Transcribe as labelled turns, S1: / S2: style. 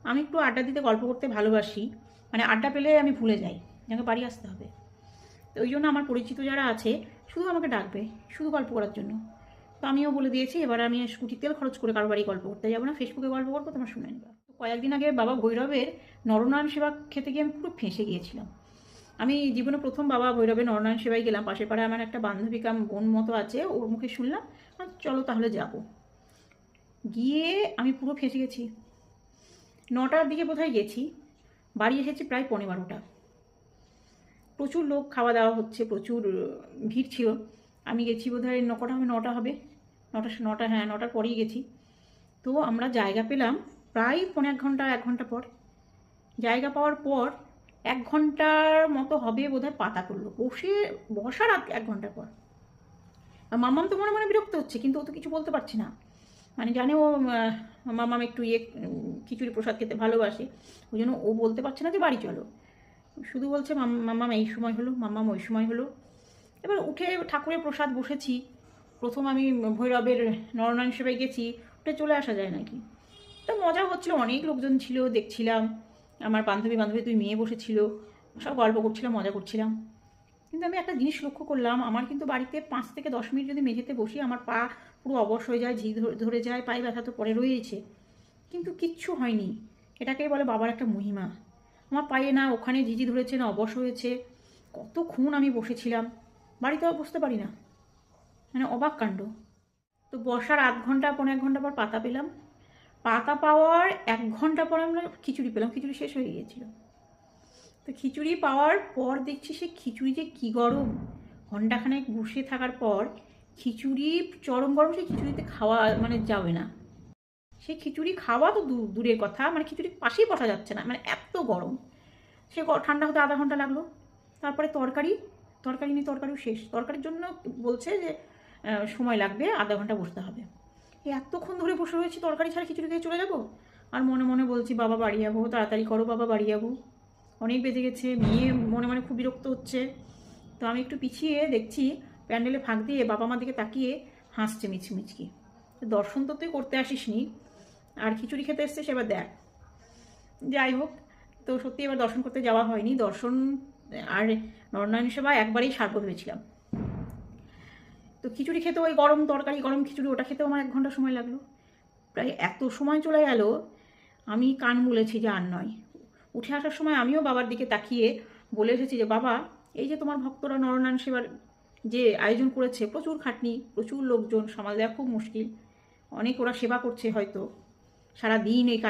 S1: আমি একটু আড্ডা দিতে গল্প করতে ভালোবাসি, মানে আড্ডা পেলে আমি ভুলে যাই আমাকে বাড়ি আসতে হবে। তো ওই জন্য আমার পরিচিত যারা আছে শুধু আমাকে ডাকবে শুধু গল্প করার জন্য। তো আমিও বলে দিয়েছি এবার আমি স্কুটি তেল খরচ করে কারো বাড়ি গল্প করতে যাবো না, ফেসবুকে গল্প করবো, তোমার শুনে নেবা। তো কয়েকদিন আগে বাবা ভৈরবের নরনারায়ণ সেবা খেতে গিয়ে আমি পুরো ফেঁসে গিয়েছিলাম। আমি জীবনে প্রথম বাবা ভৈরবের নরনারায়ণ সেবায় গেলাম। পাশের পাড়ায় আমার একটা বান্ধবী কাম বোন মতো আছে, ওর মুখে শুনলাম চলো তাহলে যাব। গিয়ে আমি পুরো ফেঁসে গেছি। 9টার দিকে বোধহয় গেছি, বাড়ি এসেছি প্রায় 11:15। প্রচুর লোক, খাওয়া দাওয়া হচ্ছে, প্রচুর ভিড় ছিল। আমি গেছি বোধহয় কটা হবে, 9টা হবে, 9টা, হ্যাঁ 9টার পরেই গেছি। তো আমরা জায়গা পেলাম প্রায় 1.25 ঘন্টা 1 ঘন্টা পর। জায়গা পাওয়ার পর 1 ঘন্টার মতো হবে বোধহয় পাতা পড়লো, বসার 1 ঘন্টার পর। আর মাম্মাম তো মনে মনে বিরক্ত হচ্ছে, কিন্তু ও তো কিছু বলতে পারছে না। মানে জানে ও মাম্মাম একটু খিচুড়ি প্রসাদ খেতে ভালোবাসে, ওই জন্য ও বলতে পারছে না যে বাড়ি চলো। শুধু বলছে মাম্মাম এই সময় হলো, মাম্মাম ওই সময় হলো। এবার উঠে ঠাকুরের প্রসাদ বসেছি। প্রথম আমি ভৈরবের নরনারায়ণ সেবায় গেছি, উঠে চলে আসা যায় নাকি। তো মজা হচ্ছিল, অনেক লোকজন ছিল, দেখছিলাম। আমার বান্ধবী দুই মেয়ে বসেছিল, সব গল্প করছিলাম, মজা করছিলাম। কিন্তু আমি একটা জিনিস লক্ষ্য করলাম, আমার কিন্তু বাড়িতে 5 থেকে 10 মিনিট যদি মেঝেতে বসি আমার পা পুরো অবশ হয়ে যায়, ঝি ধরে যায়, পায়ে ব্যথা তো পরে রয়েছে, কিন্তু কিচ্ছু হয়নি। এটাকেই বলে বাবার একটা মহিমা। আমার পায়ে না ওখানে ঝিঝি ধরেছে না অবশ হয়েছে। কতক্ষণ আমি বসেছিলাম, বাড়িতে বসতে পারি না, মানে অবাক কাণ্ড। তো বসার 1 ঘন্টা 1.25 ঘন্টা পর পাতা পেলাম। পাতা পাওয়ার 1 ঘন্টা পর আমরা খিচুড়ি পেলাম, খিচুড়ি শেষ হয়ে গিয়েছিল। তো খিচুড়ি পাওয়ার পর দেখছি সে খিচুড়ি যে কী গরম। ঘন্টাখানেক বসে থাকার পর খিচুড়ি চরম গরম, সেই খিচুড়িতে খাওয়া মানে যাবে না। সেই খিচুড়ি খাওয়া তো দূরের কথা, মানে খিচুড়ির পাশেই বসা যাচ্ছে না, মানে এত গরম। সে ঠান্ডা হতে 1/2 ঘন্টা লাগলো। তারপরে তরকারি নিয়ে তরকারিও শেষ। তরকারির জন্য বলছে যে সময় লাগবে, 1/2 ঘন্টা বসতে হবে। এতক্ষণ ধরে বসে রয়েছি, তরকারি ছাড়া খিচুড়ি খেয়ে চলে যাবো। আর মনে মনে বলছি বাবা বাড়ি যাবো, তাড়াতাড়ি করো বাবা বাড়ি যাবো, অনেক বেজে গেছে। মেয়ে মনে মনে খুব বিরক্ত হচ্ছে। তো আমি একটু পিছিয়ে দেখছি, প্যান্ডেলে ফাঁক দিয়ে বাবা মার দিকে তাকিয়ে হাসছে মিচমিচকি। দর্শন তো তুই করতে আসিস নি, আর খিচুড়ি খেতে এসছে সেবার দেখ। যাই হোক, তো সত্যি এবার দর্শন করতে যাওয়া হয়নি। দর্শন আর নরনারায়ণ সেবা একবারেই সারবো ভেবেছিলাম। তো খিচুড়ি খেতে, ওই গরম তরকারি গরম খিচুড়ি, ওটা খেতেও আমার 1 ঘন্টা সময় লাগলো। প্রায় এত সময় চলে গেল, আমি কান মুলেছি যে আর নয়। উঠে আসার সময় আমিও বাবার দিকে তাকিয়ে বলে এসেছি যে বাবা, এই যে তোমার ভক্তরা নরনারায়ণ সেবার যে আয়োজন করেছে, প্রচুর খাটনি, প্রচুর লোকজন সামাল দেওয়া খুব মুশকিল, অনেক ওরা সেবা করছে হয়তো সারা দিন এই